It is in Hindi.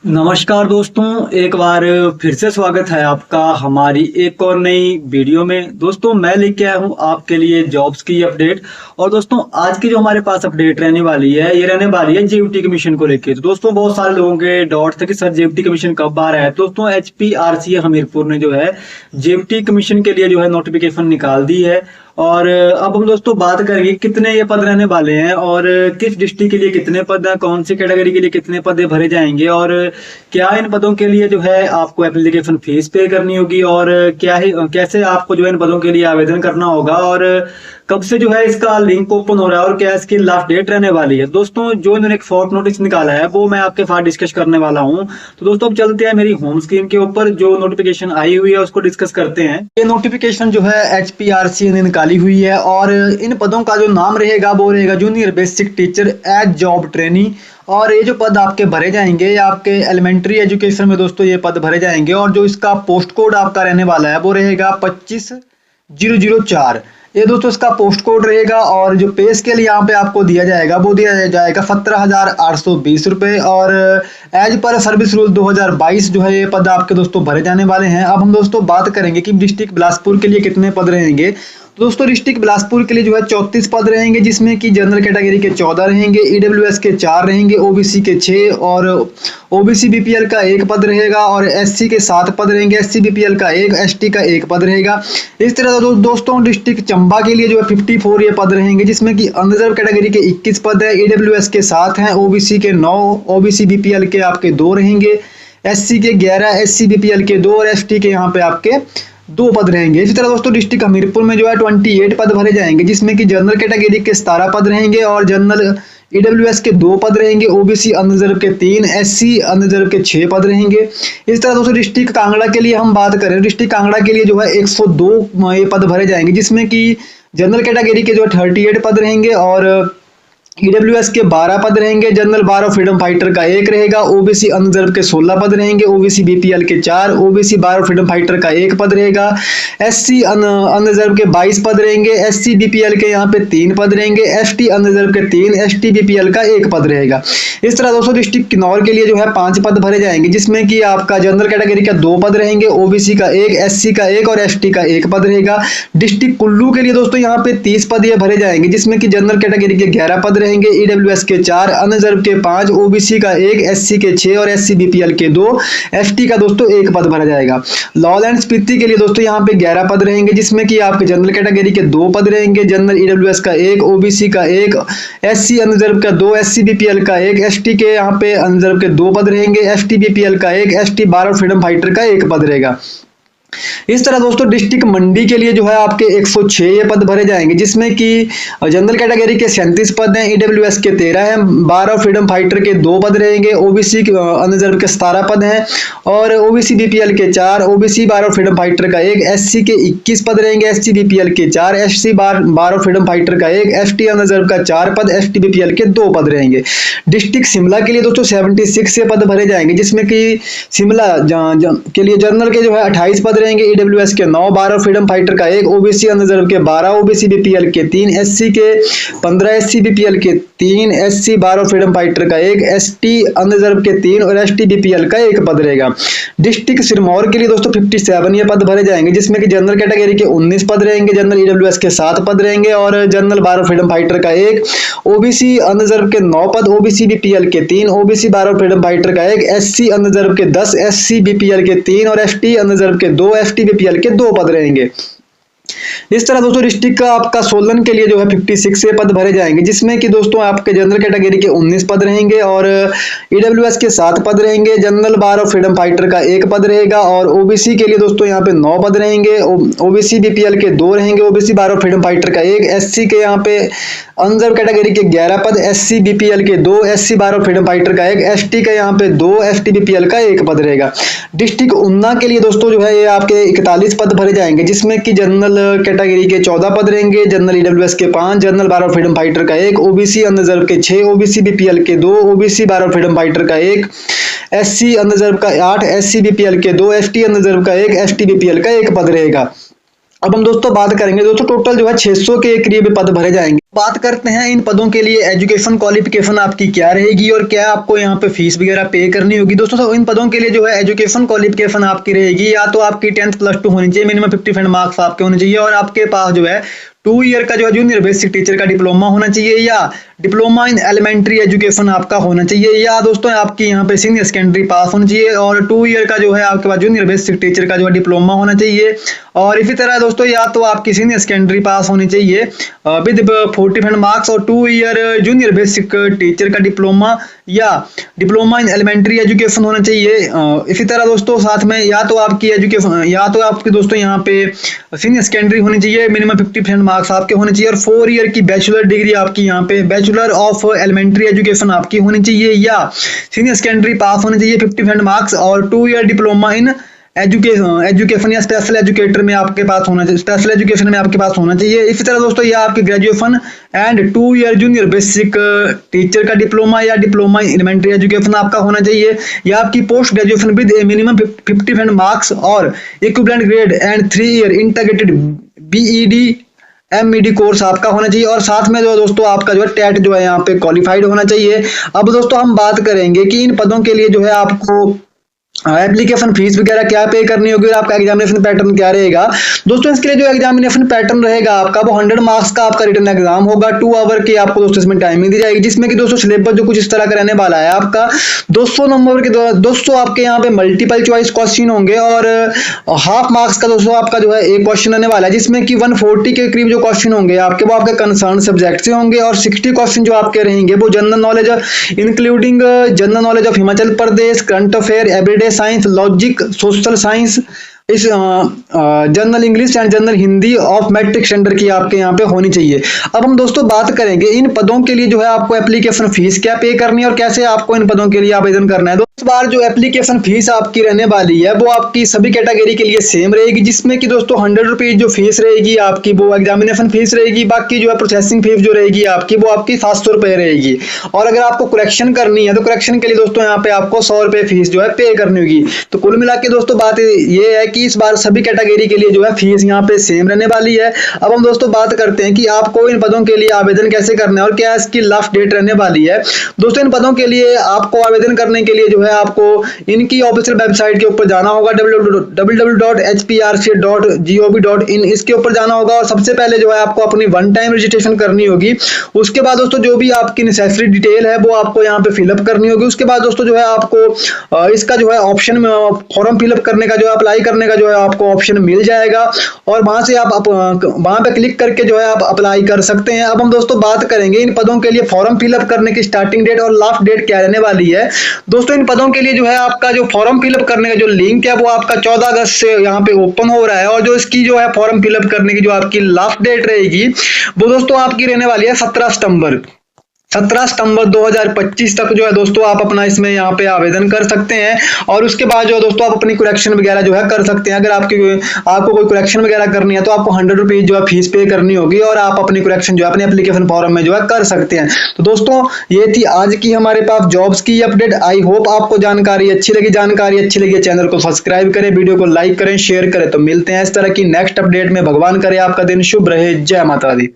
नमस्कार दोस्तों, एक बार फिर से स्वागत है आपका हमारी एक और नई वीडियो में। दोस्तों मैं लेके आया हूँ आपके लिए जॉब्स की अपडेट। और दोस्तों आज की जो हमारे पास अपडेट रहने वाली है ये रहने वाली है जेयूटी कमीशन को लेके। तो दोस्तों बहुत सारे लोगों के डाउट थे कि सर जेयूटी कमीशन कब आ रहा है। तो दोस्तों एचपीआरसी हमीरपुर ने जो है जेयूटी कमीशन के लिए जो है नोटिफिकेशन निकाल दी है। और अब हम दोस्तों बात करेंगे कितने ये पद रहने वाले हैं और किस डिस्ट्रिक्ट के लिए कितने पद हैं, कौन सी कैटेगरी के लिए कितने पद भरे जाएंगे और क्या इन पदों के लिए जो है आपको एप्लीकेशन फीस पे करनी होगी और क्या है कैसे आपको जो है इन पदों के लिए आवेदन करना होगा और कब से जो है इसका लिंक ओपन हो रहा है और क्या इसकी लास्ट डेट रहने वाली है। दोस्तों जो इन्होंने एक शॉर्ट नोटिस निकाला है वो मैं आपके साथ डिस्कस करने वाला हूं। तो दोस्तों अब चलते हैं मेरी होम स्क्रीन के ऊपर, जो नोटिफिकेशन आई हुई है उसको डिस्कस करते हैं। ये नोटिफिकेशन जो है एचपीआरसी ने निकाली हुई है और इन पदों का जो नाम रहेगा वो रहेगा junior basic teacher as job trainee. और ये जो पद आपके भरे जाएंगे ये आपके एलिमेंट्री एजुकेशन में दोस्तों ये पद भरे जाएंगे। और जो इसका पोस्ट कोड आपका रहने वाला है वो रहेगा 25004। ये दोस्तों इसका पोस्ट कोड रहेगा। और जो पे स्केल यहाँ पे आपको दिया जाएगा वो दिया जाएगा 17,820 रुपये। और एज पर सर्विस रूल 2022 जो है ये पद आपके दोस्तों भरे जाने वाले हैं। अब हम दोस्तों बात करेंगे कि डिस्ट्रिक्ट बिलासपुर के लिए कितने पद रहेंगे। तो दोस्तों डिस्ट्रिक्ट बिलासपुर के लिए जो है 34 पद रहेंगे, जिसमें कि जनरल कैटेगरी के 14 रहेंगे, ईडब्ल्यूएस के 4 रहेंगे, ओबीसी के 6 और ओबीसी बीपीएल का 1 पद रहेगा और एससी के 7 पद रहेंगे, एससी बीपीएल का 1, एसटी का 1 पद रहेगा। इस तरह दोस्तों डिस्ट्रिक्ट चंबा के लिए जो है 54 ये पद रहेंगे, जिसमें कि अनरिजर्व कैटेगरी के 21 पद है, ईडब्ल्यूएस के 7 हैं, ओबीसी के 9, ओबीसी बीपीएल के आपके 2 रहेंगे, एससी के 11, एससी बीपीएल के 2 और एसटी के यहाँ पे आपके 2 पद रहेंगे। इसी तरह दोस्तों डिस्ट्रिक्ट हमीरपुर में जो है 28 पद भरे जाएंगे, जिसमें कि जनरल कैटेगरी के 17 पद रहेंगे और जनरल ईडब्ल्यूएस के 2 पद रहेंगे, ओबीसी अनरिजर्व के 3, एससी अनरिजर्व के 6 पद रहेंगे। इस तरह दोस्तों डिस्ट्रिक्ट कांगड़ा के लिए हम बात करें, डिस्ट्रिक्ट कांगड़ा के लिए जो है 102 ये पद भरे जाएंगे, जिसमें कि जनरल कैटेगरी के जो 38 पद रहेंगे और ईडब्ल्यूएस के 12 पद रहेंगे, general bar of freedom fighter का 1 रहेगा, ओबीसी अनरिजर्व के 16 पद रहेंगे, ओबीसी बीपीएल के 4, OBC bar of freedom fighter का 1 पद रहेगा, एससी अनरिजर्व के 22 पद रहेंगे, एससी बीपीएल के यहाँ पे 3 पद रहेंगे, एसटी अनरिजर्व के 3, एसटी बीपीएल का 1 पद रहेगा। इस तरह दोस्तों डिस्ट्रिक्ट किन्नौर के लिए जो है 5 पद भरे जाएंगे, जिसमें कि आपका जनरल कैटेगरी का 2 पद रहेंगे, ओबीसी का 1, एससी का 1 और एसटी का 1 पद रहेगा। डिस्ट्रिक्ट कुल्लू के लिए दोस्तों यहाँ पे 30 पद ये भरे जाएंगे, जिसमें कि जनरल कैटेगरी के 11 पद रहेंगे, ईडब्ल्यूएस के 4, अनरिजर्व के 5, ओबीसी का 1, एससी के 6 और एससी बीपीएल के 2, एसटी का दोस्तों 1 पद भरा जाएगा। लॉल एंड स्पीति के लिए दोस्तों यहाँ पे 11 पद रहेंगे, जिसमें कि आपके जनरल कैटेगरी के 2 पद रहेंगे, जनरल ईडब्ल्यूएस का 1, ओबीसी का 1, एससी अनरिजर्व का 2, एससी बीपीएल का 1, एसटी के यहाँ पे अनरिजर्व के 2 पद रहेंगे, एसटी बीपीएल का 1, ST bar of freedom fighter का 1 पद रहेगा। इस तरह दोस्तों डिस्ट्रिक्ट मंडी के लिए जो है आपके 106 ये पद भरे जाएंगे, जिसमें कि जनरल कैटेगरी के 37 पद हैं, ईडब्ल्यूएस के 13 हैं, बार ऑफ फ्रीडम फाइटर के 2 पद रहेंगे, ओबीसी अनरिजर्व के 17 पद हैं और ओबीसी बीपीएल के 4, OBC bar of freedom fighter का 1, एससी के 21 पद रहेंगे, एससी बीपीएल के 4, SC bar of freedom fighter का 1, एसटी अनरिजर्व का 4 पद, एसटी बीपीएल के 2 पद रहेंगे। डिस्ट्रिक्ट शिमला के लिए दोस्तों 76 ये पद भरे जाएंगे, जिसमें कि शिमला के लिए जनरल के जो है 28 पद रहेंगे, ईडब्ल्यूएस के 9, बार ऑफ फ्रीडम फाइटर का 1, ओबीसी अनरिजर्व के 12, ओबीसी बीपीएल के 3, एससी के 15, एससी बीपीएल के 3, SC bar of freedom fighter का 1, एसटी अनरिजर्व के 3 और एसटी बीपीएल का 1 पद रहेगा। डिस्ट्रिक्ट सिरमौर के लिए दोस्तों 57 ये पद भरे जाएंगे, जिसमें कि जनरल कैटेगरी के 19 पद रहेंगे, जनरल ईडब्ल्यूएस के 7 पद रहेंगे और general bar of freedom fighter का 1, ओबीसी अनरिजर्व के 9 पद, ओबीसी बीपीएल के 3, OBC bar of freedom fighter का 1, एससी अनरिजर्व के 10, एससी बीपीएल के 3 और एसटी अनरिजर्व के 2, एसटी बीपीएल के 2 पद रहेंगे। इस तरह दोस्तों डिस्ट्रिक्ट का आपका सोलन के लिए जो है 56 से पद भरे जाएंगे, जिसमें कि दोस्तों आपके जनरल कैटेगरी के 19 पद रहेंगे और ईडब्ल्यूएस के 7 पद रहेंगे, general bar of freedom fighter का 1 पद रहेगा और ओबीसी के लिए दोस्तों यहाँ पे 9 पद रहेंगे, ओबीसी बीपीएल के 2 रहेंगे, OBC bar of freedom fighter का 1, एससी के यहाँ पे अनरिजर्व कैटेगरी के 11 पद, एससी बीपीएल के 2, SC bar of freedom fighter का 1, एसटी का यहाँ पे 2, एसटी बीपीएल का 1 पद रहेगा। डिस्ट्रिक्ट उन्ना के लिए दोस्तों जो है ये आपके 41 पद भरे जाएंगे, जिसमें कि जनरल कैटेगरी के 14 पद रहेंगे, जनरल ईडब्ल्यूएस के 5, general bar of freedom fighter का 1, ओबीसी अनरिजर्व के 6, ओबीसी बीपीएल के 2, OBC bar of freedom fighter का 1, एससी अनरिजर्व का 8, एससी बीपीएल के 2, एसटी अनरिजर्व का 1, एसटी बीपीएल का 1 पद रहेगा। अब हम दोस्तों बात करेंगे दोस्तों टोटल जो है 600 के करीब पद भरे जाएंगे। बात करते हैं इन पदों के लिए एजुकेशन क्वालिफिकेशन आपकी क्या रहेगी और क्या आपको यहाँ पे फीस वगैरह पे करनी होगी। दोस्तों तो इन पदों के लिए जो है एजुकेशन क्वालिफिकेशन आपकी रहेगी, या तो आपकी 10th +2 होनी चाहिए, मिनिमम 50% मार्क्स आपके होने चाहिए, और आपके पास जो है 2 ईयर का जो है जूनियर बेसिक टीचर का डिप्लोमा होना चाहिए, या डिप्लोमा इन एलिमेंट्री एजुकेशन आपका होना चाहिए, या दोस्तों आपकी यहाँ पे सीनियर सेकेंडरी पास होनी चाहिए, और 2 ईयर का जो है आपके पास जूनियर बेसिक टीचर का जो है डिप्लोमा होना चाहिए। और इसी तरह दोस्तों या तो आपकी सीनियर सेकेंडरी पास होनी चाहिए विद 40% मार्क्स और 2 ईयर जूनियर बेसिक टीचर का डिप्लोमा, या डिप्लोमा इन एलिमेंट्री एजुकेशन होना चाहिए। इसी तरह दोस्तों साथ में या तो आपकी एजुकेशन या तो आपकी दोस्तों यहाँ पे सीनियर सेकेंडरी होनी चाहिए, मिनिमम 50% मार्क्स आपके होने चाहिए, और 4 ईयर की बैचलर डिग्री आपकी यहाँ पे बैचलर ऑफ एलिमेंट्री एजुकेशन आपकी होनी चाहिए, या सीनियर सेकेंडरी पास होनी चाहिए 50% मार्क्स और 2 ईयर डिप्लोमा इन एजुकेशन या स्पेशल एजुकेटर में आपके पास होना चाहिए, स्पेशल एजुकेशन में आपके पास होना चाहिए। इसी तरह दोस्तों ये आपकी graduation and 2 year junior basic teacher का डिप्लोमा या डिप्लोमा एलिमेंट्री एजुकेशन आपका होना चाहिए, या आपकी post graduation with minimum 50% marks और equivalent grade and 3 year integrated BEd MED course आपका होना चाहिए, और साथ में जो दोस्तों आपका जो है टेट जो है यहाँ पे क्वालिफाइड होना चाहिए। अब दोस्तों हम बात करेंगे कि इन पदों के लिए जो है आपको एप्लीकेशन फीस वगैरह क्या पे करनी होगी और आपका एग्जामिनेशन पैटर्न क्या रहेगा। दोस्तों इसके लिए जो एग्जामिनेशन पैटर्न रहेगा आपका वो 100 मार्क्स का आपका रिटन एग्जाम होगा, 2 आवर की आपको दोस्तों इसमें टाइमिंग दी जाएगी, जिसमें कि दोस्तों सिलेबस जो कुछ इस तरह का रहने वाला है आपका 200 नंबर के 200 आपके यहाँ पे मल्टीपल चॉइस क्वेश्चन होंगे, और हाफ मार्क्स का दोस्तों आपका जो है एक क्वेश्चन आने वाला है, जिसमें कि 140 के करीब जो क्वेश्चन होंगे आपके वो आपके कंसर्न सब्जेक्ट से होंगे, और 60 क्वेश्चन जो आपके रहेंगे वो general knowledge including general knowledge of Himachal Pradesh, current affair, everyday science, logic, social science, इस general English and general Hindi of matric standard की आपके यहाँ पे होनी चाहिए। अब हम दोस्तों बात करेंगे इन पदों के लिए जो है आपको एप्लीकेशन फीस क्या पे करनी है और कैसे आपको इन पदों के लिए आवेदन करना है। इस बार जो एप्लीकेशन फीस आपकी रहने वाली है वो आपकी सभी कैटेगरी के लिए सेम रहेगी, जिसमें कि दोस्तों 100 रुपीज जो फीस रहेगी आपकी वो एग्जामिनेशन फीस रहेगी, बाकी जो है प्रोसेसिंग फीस जो रहेगी आपकी वो आपकी 700 रुपए रहेगी, और अगर आपको करेक्शन करनी है तो करेक्शन के लिए दोस्तों यहाँ पे आपको 100 रुपए फीस जो है पे करनी होगी। तो कुल मिला के दोस्तों बात ये है कि इस बार सभी कैटेगरी के लिए जो है फीस यहाँ पे सेम रहने वाली है। अब हम दोस्तों बात करते हैं कि आपको इन पदों के लिए आवेदन कैसे करना है और क्या इसकी लास्ट डेट रहने वाली है। दोस्तों इन पदों के लिए आपको आवेदन करने के लिए जो है आपको इनकी ऑफिशियल वेबसाइट के ऊपर जाना होगा www.hprc.gov.in, इसके ऊपर जाना होगा, और सबसे पहले जो है आपको अपनी 1 टाइम रजिस्ट्रेशन करनी होगी। उसके बाद दोस्तों जो भी आपकी नेसेसरी डिटेल है वो आपको यहाँ पे फिलअप करनी होगी। उसके बाद दोस्तों जो है आपको इसका जो है ऑप्शन में फॉर्म फिलअप करने का जो है अप्लाई करने का जो है आपको ऑप्शन मिल जाएगा, और वहां से आप वहां पे क्लिक करके जो है आप अप्लाई कर सकते हैं। अब हम दोस्तों बात करेंगे इन पदों के लिए फॉर्म फिलअप करने की स्टार्टिंग डेट और लास्ट डेट क्या रहने वाली है। दोस्तों इन पदों के लिए जो है आपका जो फॉर्म फिलअप करने का जो लिंक है वो आपका 14 अगस्त से यहाँ पे ओपन हो रहा है, और जो इसकी जो है फॉर्म फिलअप करने की जो आपकी लास्ट डेट रहेगी वो दोस्तों आपकी रहने वाली है 17 सितंबर 2025 तक जो है दोस्तों आप अपना इसमें यहाँ पे आवेदन कर सकते हैं, और उसके बाद जो है दोस्तों आप अपनी करेक्शन वगैरह जो है कर सकते हैं। अगर आपको कोई करेक्शन वगैरह करनी है तो आपको 100 रुपीज जो है फीस पे करनी होगी, और आप अपनी करेक्शन जो है अपने एप्लीकेशन फॉर्म में जो है कर सकते हैं। तो दोस्तों ये थी आज की हमारे पास जॉब्स की अपडेट। आई होप आपको जानकारी अच्छी लगी चैनल को सब्सक्राइब करें, वीडियो को लाइक करें, शेयर करें। तो मिलते हैं इस तरह की नेक्स्ट अपडेट में। भगवान करे आपका दिन शुभ रहे। जय माता दी।